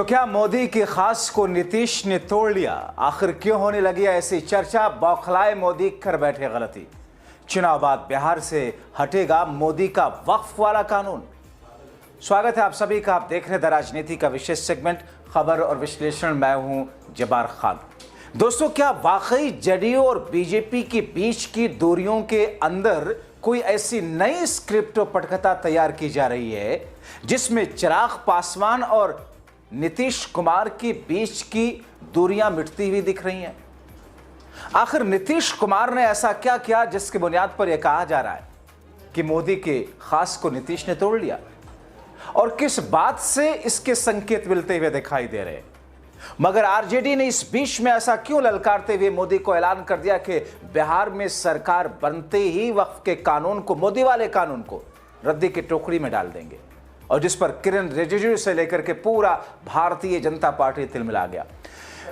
तो क्या मोदी की खास को नीतीश ने तोड़ लिया? आखिर क्यों होने लगी ऐसी चर्चा? बौखलाए मोदी कर बैठे गलती। चुनाव बाद बिहार से हटेगा मोदी का वक्फ वाला कानून। स्वागत है आप सभी का। आप देख रहे हैं द राजनीति का विशेष सेगमेंट खबर और विश्लेषण। मैं हूं जब्बार खान। दोस्तों, क्या वाकई जेडीयू और बीजेपी के बीच की दूरियों के अंदर कोई ऐसी नई स्क्रिप्ट और पटकथा तैयार की जा रही है जिसमें चिराग पासवान और नीतीश कुमार के बीच की दूरियां मिटती हुई दिख रही हैं? आखिर नीतीश कुमार ने ऐसा क्या किया जिसकी बुनियाद पर यह कहा जा रहा है कि मोदी के खास को नीतीश ने तोड़ लिया? और किस बात से इसके संकेत मिलते हुए दिखाई दे रहे हैं? मगर आरजेडी ने इस बीच में ऐसा क्यों ललकारते हुए मोदी को ऐलान कर दिया कि बिहार में सरकार बनते ही वक्फ के कानून को, मोदी वाले कानून को रद्दी की टोकरी में डाल देंगे, और जिस पर किरण रिजिजू से लेकर के पूरा भारतीय जनता पार्टी तिलमिला गया।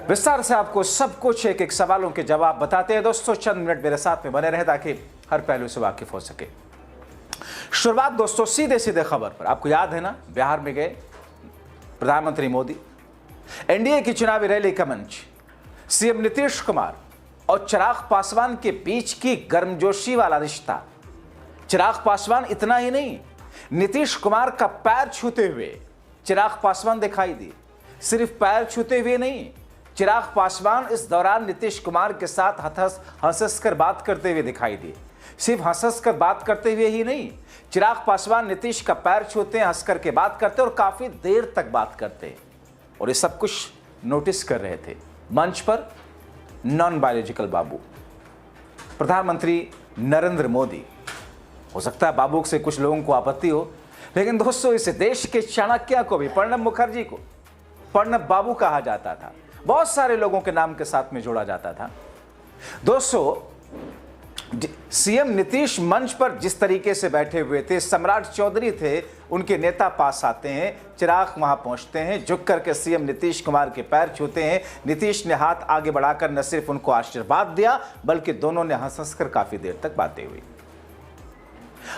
विस्तार से आपको सब कुछ एक एक सवालों के जवाब बताते हैं। दोस्तों, चंद मिनट मेरे साथ में बने रहे ताकि हर पहलू से वाकिफ हो सके। शुरुआत दोस्तों सीधे सीधे खबर पर। आपको याद है ना, बिहार में गए प्रधानमंत्री मोदी, एनडीए की चुनावी रैली का मंच, सीएम नीतीश कुमार और चिराग पासवान के बीच की गर्मजोशी वाला रिश्ता। चिराग पासवान इतना ही नहीं, नीतीश कुमार का पैर छूते हुए चिराग पासवान दिखाई दिए। सिर्फ पैर छूते हुए नहीं, चिराग पासवान इस दौरान नीतीश कुमार के साथ हंस कर बात करते हुए दिखाई दिए। सिर्फ हंस कर बात करते हुए ही नहीं, चिराग पासवान नीतीश का पैर छूते हैं, हंस करके बात करते और काफी देर तक बात करते हैं। और ये सब कुछ नोटिस कर रहे थे मंच पर नॉन बायोलॉजिकल बाबू, प्रधानमंत्री नरेंद्र मोदी। हो सकता है बाबू से कुछ लोगों को आपत्ति हो, लेकिन दोस्तों इस देश के चाणक्य को भी, प्रणब मुखर्जी को प्रणब बाबू कहा जाता था। बहुत सारे लोगों के नाम के साथ में जोड़ा जाता था। दोस्तों, सीएम नीतीश मंच पर जिस तरीके से बैठे हुए थे, सम्राट चौधरी थे, उनके नेता पास आते हैं, चिराग वहां पहुंचते हैं, झुक करके सीएम नीतीश कुमार के पैर छूते हैं। नीतीश ने हाथ आगे बढ़ाकर न सिर्फ उनको आशीर्वाद दिया, बल्कि दोनों ने हंस कर काफी देर तक बातें हुई।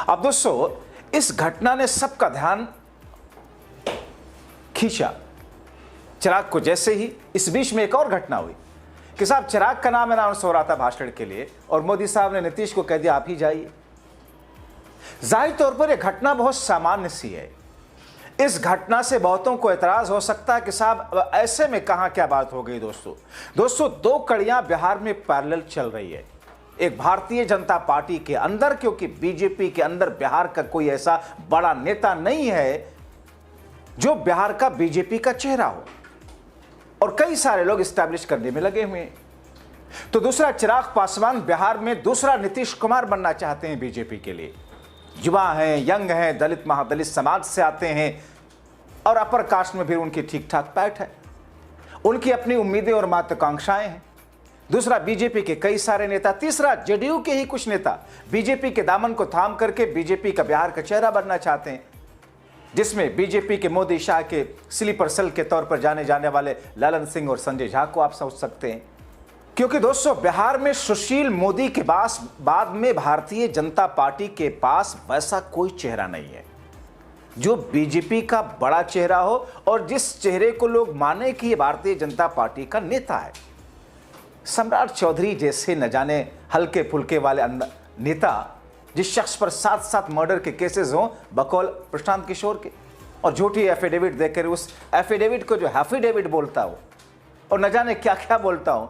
अब दोस्तों, इस घटना ने सबका ध्यान खींचा चिराग को। जैसे ही इस बीच में एक और घटना हुई कि साहब चिराग का नाम अनाउंस हो रहा था भाषण के लिए, और मोदी साहब ने नीतीश को कह दिया आप ही जाइए। जाहिर तौर पर यह घटना बहुत सामान्य सी है। इस घटना से बहुतों को एतराज हो सकता है कि साहब ऐसे में कहां क्या बात हो गई। दोस्तों दो कड़ियां बिहार में पैरेलल चल रही है। एक भारतीय जनता पार्टी के अंदर, क्योंकि बीजेपी के अंदर बिहार का कोई ऐसा बड़ा नेता नहीं है जो बिहार का बीजेपी का चेहरा हो, और कई सारे लोग स्टैब्लिश करने में लगे हुए हैं। तो दूसरा, चिराग पासवान बिहार में दूसरा नीतीश कुमार बनना चाहते हैं बीजेपी के लिए। युवा हैं, यंग हैं, दलित महादलित समाज से आते हैं, और अपर कास्ट में भी उनकी ठीक ठाक पैठ है। उनकी अपनी उम्मीदें और महत्वाकांक्षाएं हैं। दूसरा, बीजेपी के कई सारे नेता। तीसरा, जेडीयू के ही कुछ नेता बीजेपी के दामन को थाम करके बीजेपी का बिहार का चेहरा बनना चाहते हैं, जिसमें बीजेपी के मोदी शाह के स्लीपर सेल के तौर पर जाने जाने वाले ललन सिंह और संजय झा को आप सोच सकते हैं। क्योंकि दोस्तों, बिहार में सुशील मोदी के बाद में भारतीय जनता पार्टी के पास वैसा कोई चेहरा नहीं है जो बीजेपी का बड़ा चेहरा हो और जिस चेहरे को लोग माने कि ये भारतीय जनता पार्टी का नेता है। सम्राट चौधरी जैसे न जाने हल्के फुल्के वाले नेता, जिस शख्स पर 7 मर्डर के केसेस हों बकौल प्रशांत किशोर के, और झूठी एफिडेविट देकर उस एफिडेविट को जो हैफिडेविट बोलता हो और न जाने क्या क्या बोलता हो,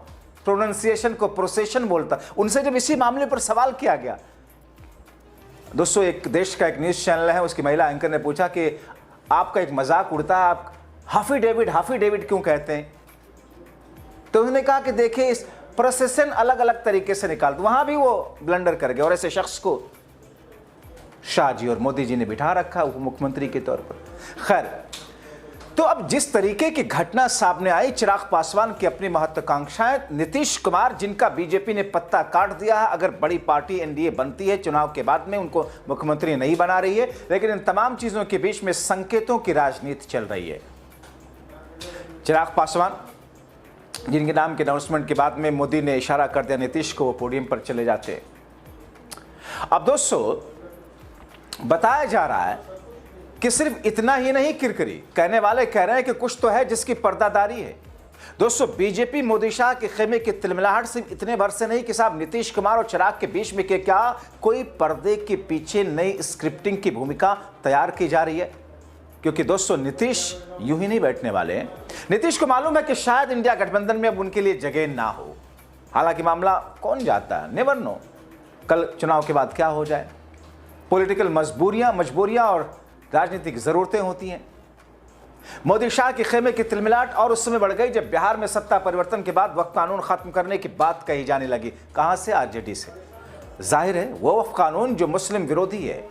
प्रोनाउंसिएशन को प्रोसेशन बोलता, उनसे जब इसी मामले पर सवाल किया गया। दोस्तों, एक देश का एक न्यूज़ चैनल है, उसकी महिला एंकर ने पूछा कि आपका एक मजाक उड़ता है, आप हाफिडेविट क्यों कहते हैं? तो उन्होंने कहा कि देखिए इस प्रोसेशन अलग अलग तरीके से निकाल दो। वहां भी वो ब्लंडर कर गए, और ऐसे शख्स को शाह जी और मोदी जी ने बिठा रखा उप मुख्यमंत्री के तौर पर। खैर, तो अब जिस तरीके की घटना सामने आई, चिराग पासवान की अपनी महत्वाकांक्षाएं, नीतीश कुमार जिनका बीजेपी ने पत्ता काट दिया है, अगर बड़ी पार्टी एनडीए बनती है चुनाव के बाद में, उनको मुख्यमंत्री नहीं बना रही है, लेकिन इन तमाम चीजों के बीच में संकेतों की राजनीति चल रही है। चिराग पासवान जिनके नाम के अनाउंसमेंट के बाद में मोदी ने इशारा कर दिया नीतीश को, वो पोडियम पर चले जाते हैं। अब दोस्तों, बताया जा रहा है कि सिर्फ इतना ही नहीं किरकिरी, कहने वाले कह रहे हैं कि कुछ तो है जिसकी पर्दादारी है। दोस्तों, बीजेपी मोदी शाह के खेमे की तिलमिलाहट सिर्फ इतने भर से नहीं कि साहब नीतीश कुमार और चिराग के बीच में क्या कोई पर्दे के पीछे नई स्क्रिप्टिंग की भूमिका तैयार की जा रही है। क्योंकि दोस्तों, नीतीश यूं ही नहीं बैठने वाले हैं। नीतीश को मालूम है कि शायद इंडिया गठबंधन में अब उनके लिए जगह ना हो। हालांकि मामला कौन जाता है, नेवर नो, कल चुनाव के बाद क्या हो जाए। पॉलिटिकल मजबूरियां और राजनीतिक जरूरतें होती हैं। मोदी शाह के खेमे की तिलमिलाहट और उस समय बढ़ गई जब बिहार में सत्ता परिवर्तन के बाद वक्फ कानून खत्म करने की बात कही जाने लगी। कहां से? आरजेडी से। जाहिर है वो वक्फ कानून जो मुस्लिम विरोधी है,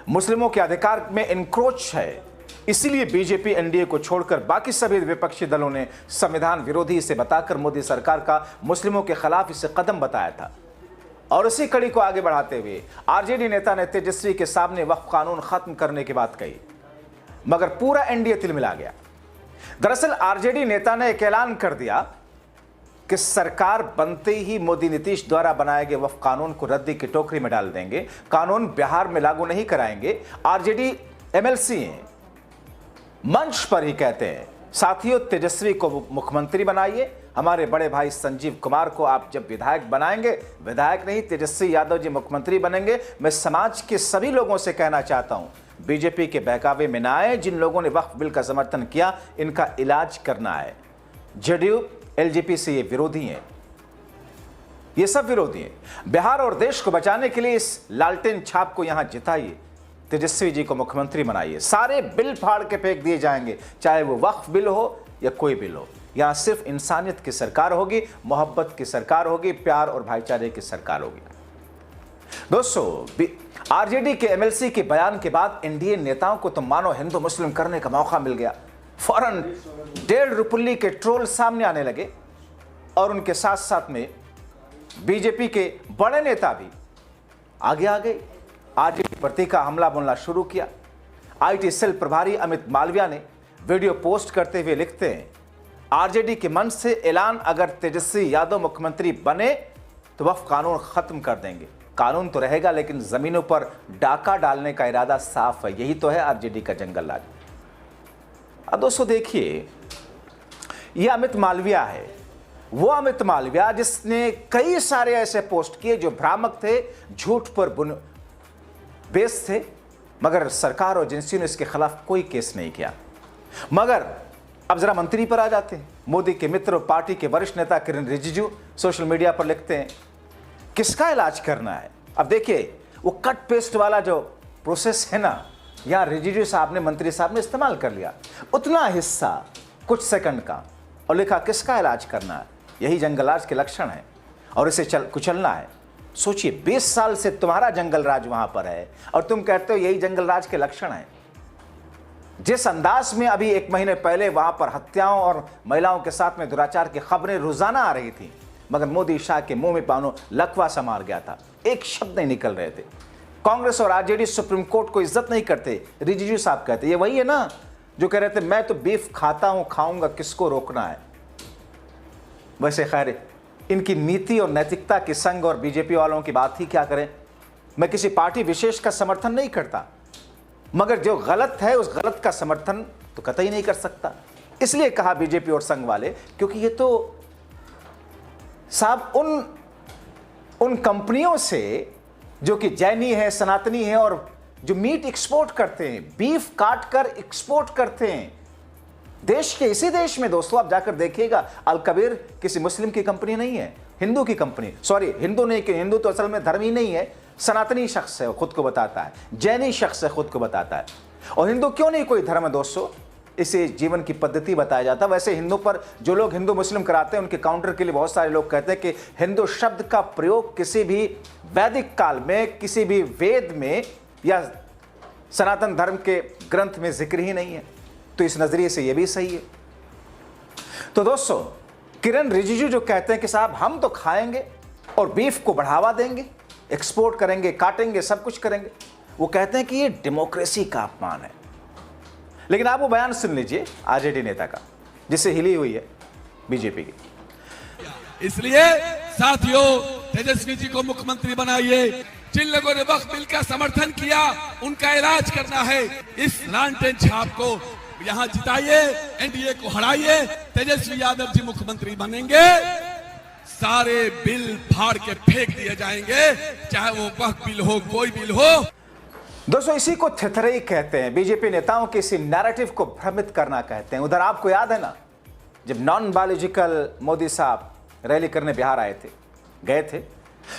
मुस्लिमों के अधिकार में इंक्रोच है। इसीलिए बीजेपी एनडीए को छोड़कर बाकी सभी विपक्षी दलों ने संविधान विरोधी इसे बताकर मोदी सरकार का मुस्लिमों के खिलाफ इसे कदम बताया था। और उसी कड़ी को आगे बढ़ाते हुए आरजेडी नेता ने तेजस्वी के सामने वक्फ कानून खत्म करने की बात कही, मगर पूरा एनडीए तिलमिला गया। दरअसल आरजेडी नेता ने एक ऐलान कर दिया कि सरकार बनते ही मोदी नीतीश द्वारा बनाए गए वक्फ कानून को रद्दी की टोकरी में डाल देंगे, कानून बिहार में लागू नहीं कराएंगे। आरजेडी एमएलसी मंच पर ही कहते हैं, साथियों तेजस्वी को मुख्यमंत्री बनाइए, हमारे बड़े भाई संजीव कुमार को आप जब विधायक बनाएंगे, विधायक नहीं तेजस्वी यादव जी मुख्यमंत्री बनेंगे। मैं समाज के सभी लोगों से कहना चाहता हूं, बीजेपी के बहकावे में ना आए। जिन लोगों ने वक्फ बिल का समर्थन किया, इनका इलाज करना है। जेडीयू एलजेपी से ये विरोधी हैं, ये सब विरोधी हैं। बिहार और देश को बचाने के लिए इस लालटेन छाप को यहां जिताइए, तेजस्वी जी को मुख्यमंत्री बनाइए। सारे बिल फाड़ के फेंक दिए जाएंगे, चाहे वो वक्फ बिल हो या कोई बिल हो। यहां सिर्फ इंसानियत की सरकार होगी, मोहब्बत की सरकार होगी, प्यार और भाईचारे की सरकार होगी। दोस्तों, आरजेडी के एमएलसी के बयान के बाद एनडीए नेताओं को तो मानो हिंदू मुस्लिम करने का मौका मिल गया। फौरन 1.5 रुपये के ट्रोल सामने आने लगे और उनके साथ साथ में बीजेपी के बड़े नेता भी आगे आ गए। आरजेडी प्रति का हमला बोलना शुरू किया। आईटी सेल प्रभारी अमित मालविया ने वीडियो पोस्ट करते हुए लिखते हैं, आरजेडी के मंच से ऐलान, अगर तेजस्वी यादव मुख्यमंत्री बने तो वक्फ कानून खत्म कर देंगे। कानून तो रहेगा लेकिन जमीनों पर डाका डालने का इरादा साफ है। यही तो है आरजेडी का जंगल राज। अब दोस्तों देखिए, यह अमित मालविया है, वो अमित मालविया जिसने कई सारे ऐसे पोस्ट किए जो भ्रामक थे, झूठ पर बेस थे, मगर सरकार और एजेंसियों ने इसके खिलाफ कोई केस नहीं किया। मगर अब जरा मंत्री पर आ जाते हैं। मोदी के मित्र और पार्टी के वरिष्ठ नेता किरण रिजिजू सोशल मीडिया पर लिखते हैं, किसका इलाज करना है। अब देखिए, वो कट पेस्ट वाला जो प्रोसेस है ना, यहां रिजिजू साहब ने, मंत्री साहब ने इस्तेमाल कर लिया उतना हिस्सा कुछ सेकंड का, और लिखा किसका इलाज करना है। यही जंगल राज के लक्षण है और इसे कुचलना है। सोचिए, 20 साल से तुम्हारा जंगल राज वहां पर है और तुम कहते हो यही जंगल राज के लक्षण है। जिस अंदाज में अभी 1 महीने पहले वहां पर हत्याओं और महिलाओं के साथ में दुराचार की खबरें रोजाना आ रही थी, मगर मोदी शाह के मुंह में पानो लकवा सा मार गया था, एक शब्द नहीं निकल रहे थे। कांग्रेस और आरजेडी सुप्रीम कोर्ट को इज्जत नहीं करते। रिजिजू साहब कहते, ये वही है ना जो कह रहे थे मैं तो बीफ खाता हूं, खाऊंगा, किसको रोकना है। वैसे खैर, इनकी नीति और नैतिकता के संग और बीजेपी वालों की बात ही क्या करें। मैं किसी पार्टी विशेष का समर्थन नहीं करता, मगर जो गलत है उस गलत का समर्थन तो कतई नहीं कर सकता। इसलिए कहा बीजेपी और संघ वाले, क्योंकि ये तो साहब उन कंपनियों से जो कि जैनी है, सनातनी है और जो मीट एक्सपोर्ट करते हैं, बीफ काट कर एक्सपोर्ट करते हैं देश के, इसी देश में दोस्तों आप जाकर देखिएगा, अल-कबीर किसी मुस्लिम की कंपनी नहीं है, हिंदू की कंपनी, सॉरी हिंदू नहीं, कि हिंदू तो असल में धर्म ही नहीं है, सनातनी शख्स है, खुद को बताता है, जैनी शख्स है, खुद को बताता है। और हिंदू क्यों नहीं कोई धर्म है दोस्तों, इसे जीवन की पद्धति बताया जाता है। वैसे हिंदू पर जो लोग हिंदू मुस्लिम कराते हैं, उनके काउंटर के लिए बहुत सारे लोग कहते हैं कि हिंदू शब्द का प्रयोग किसी भी वैदिक काल में, किसी भी वेद में या सनातन धर्म के ग्रंथ में जिक्र ही नहीं है। तो इस नजरिए से यह भी सही है। तो दोस्तों, किरण रिजिजू जो कहते हैं कि साहब हम तो खाएंगे और बीफ को बढ़ावा देंगे, एक्सपोर्ट करेंगे, काटेंगे, सब कुछ करेंगे, वो कहते हैं कि ये डेमोक्रेसी का अपमान है। लेकिन आप वो बयान सुन लीजिए आरजेडी नेता का, जिससे हिली हुई है बीजेपी की। इसलिए साथियों, तेजस्वी जी को मुख्यमंत्री बनाइए। जिन लोगों ने वक्फ बिल का समर्थन किया, उनका इलाज करना है। इस लालटेन छाप को यहाँ जिताइए, एनडीए को हराइए, तेजस्वी यादव जी मुख्यमंत्री बनेंगे, सारे बिल फाड़ के फेंक दिए जाएंगे, चाहे वो वक्फ बिल हो, कोई बिल हो। दोस्तों, इसी को थेथरई कहते हैं। बीजेपी नेताओं के इसी नैरेटिव को भ्रमित करना कहते हैं। उधर आपको याद है ना, जब नॉन बायोलॉजिकल मोदी साहब रैली करने बिहार आए थे, गए थे,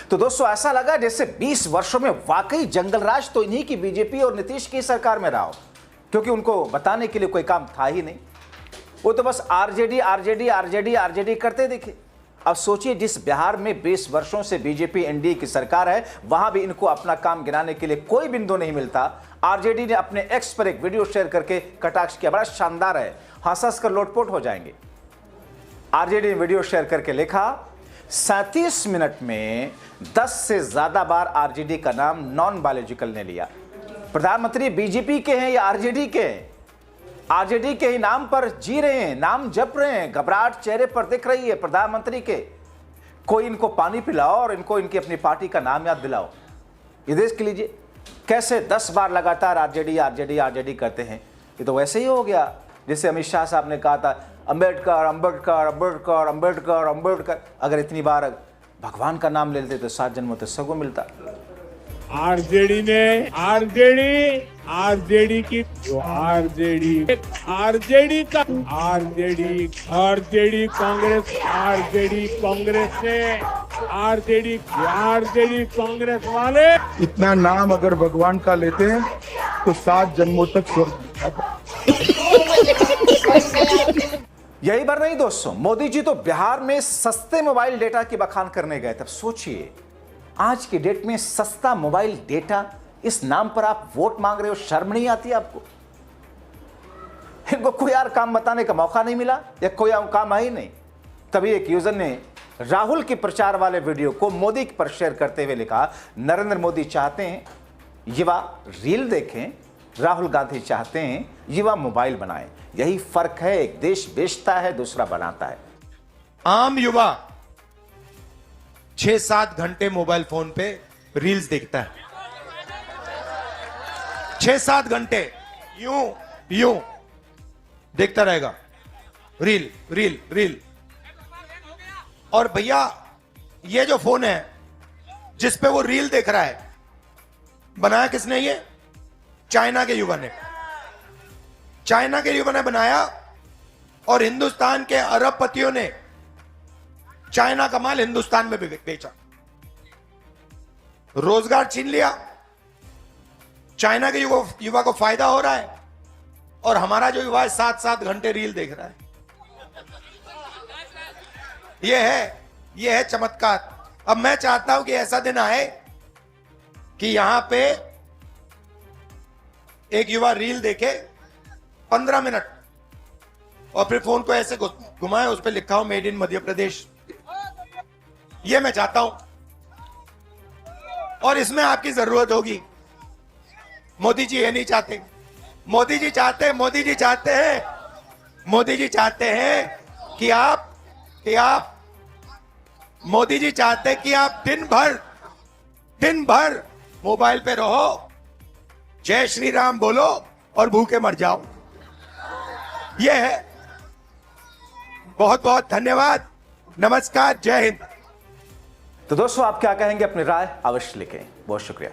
तो दोस्तों ऐसा लगा जैसे 20 वर्षों में वाकई जंगल राज तो इन्हीं की, बीजेपी और नीतीश की सरकार में रहा हो, क्योंकि उनको बताने के लिए कोई काम था ही नहीं। वो तो बस आरजेडी आरजेडी आरजेडी आरजेडी करते दिखे। अब सोचिए, जिस बिहार में 20 वर्षों से बीजेपी एनडीए की सरकार है, वहां भी इनको अपना काम गिनाने के लिए कोई बिंदु नहीं मिलता। आरजेडी ने अपने एक्स पर एक वीडियो शेयर करके कटाक्ष किया, बड़ा शानदार है, हंस कर लोटपोट हो जाएंगे। आरजेडी ने वीडियो शेयर करके लिखा, 37 मिनट में 10 से ज्यादा बार आरजेडी का नाम नॉन बायोलॉजिकल ने लिया। प्रधानमंत्री बीजेपी के हैं या आरजेडी के हैं? आरजेडी के ही नाम पर जी रहे हैं, नाम जप रहे हैं, घबराहट चेहरे पर दिख रही है प्रधानमंत्री के। कोई इनको पानी पिलाओ और इनको इनकी अपनी पार्टी का नाम याद दिलाओ। ये देख लीजिए कैसे 10 बार लगातार आरजेडी आरजेडी आरजेडी करते हैं। ये तो वैसे ही हो गया जैसे अमित शाह साहब ने कहा था, अंबेडकर अंबेडकर अंबेडकर अंबेडकर अंबेडकर। अगर इतनी बार भगवान का नाम ले लेते तो 7 जन्मों तो सगो मिलता। आरजेडी ने आरजेडी की जो आरजेडी कांग्रेस वाले इतना नाम अगर भगवान का लेते हैं तो 7 जन्मों तक स्वर्ग। यही बार नहीं दोस्तों, मोदी जी तो बिहार में सस्ते मोबाइल डेटा की बखान करने गए। तब सोचिए, आज की डेट में सस्ता मोबाइल डेटा, इस नाम पर आप वोट मांग रहे हो। शर्म नहीं आती आपको? इनको कोई यार काम बताने का मौका नहीं मिला या कोई काम ही नहीं। तभी एक यूजर ने राहुल के प्रचार वाले वीडियो को मोदी पर शेयर करते हुए लिखा, नरेंद्र मोदी चाहते हैं युवा रील देखें, राहुल गांधी चाहते हैं युवा मोबाइल बनाएं। यही फर्क है, एक देश बेचता है, दूसरा बनाता है। आम युवा 6-7 घंटे मोबाइल फोन पे रील्स देखता है। 6-7 घंटे यूं देखता रहेगा, रील रील रील। और भैया, ये जो फोन है जिस पे वो रील देख रहा है, बनाया किसने? ये चाइना के युवा ने, चाइना के युवा ने बनाया। और हिंदुस्तान के अरबपतियों ने चाइना का माल हिंदुस्तान में बेचा, रोजगार छीन लिया। चाइना के युवा को फायदा हो रहा है और हमारा जो युवा 7-7 घंटे रील देख रहा है। यह है चमत्कार। अब मैं चाहता हूं कि ऐसा दिन आए कि यहां पे एक युवा रील देखे 15 मिनट और फिर फोन को ऐसे घुमाए, उस पर लिखा हो मेड इन मध्य प्रदेश। ये मैं चाहता हूं और इसमें आपकी जरूरत होगी। मोदी जी ये नहीं चाहते। मोदी जी चाहते हैं कि आप मोदी जी चाहते हैं कि आप दिन भर मोबाइल पे रहो, जय श्री राम बोलो और भूखे मर जाओ। ये है। बहुत बहुत धन्यवाद, नमस्कार, जय हिंद। तो दोस्तों, आप क्या कहेंगे? अपनी राय अवश्य लिखें। बहुत शुक्रिया।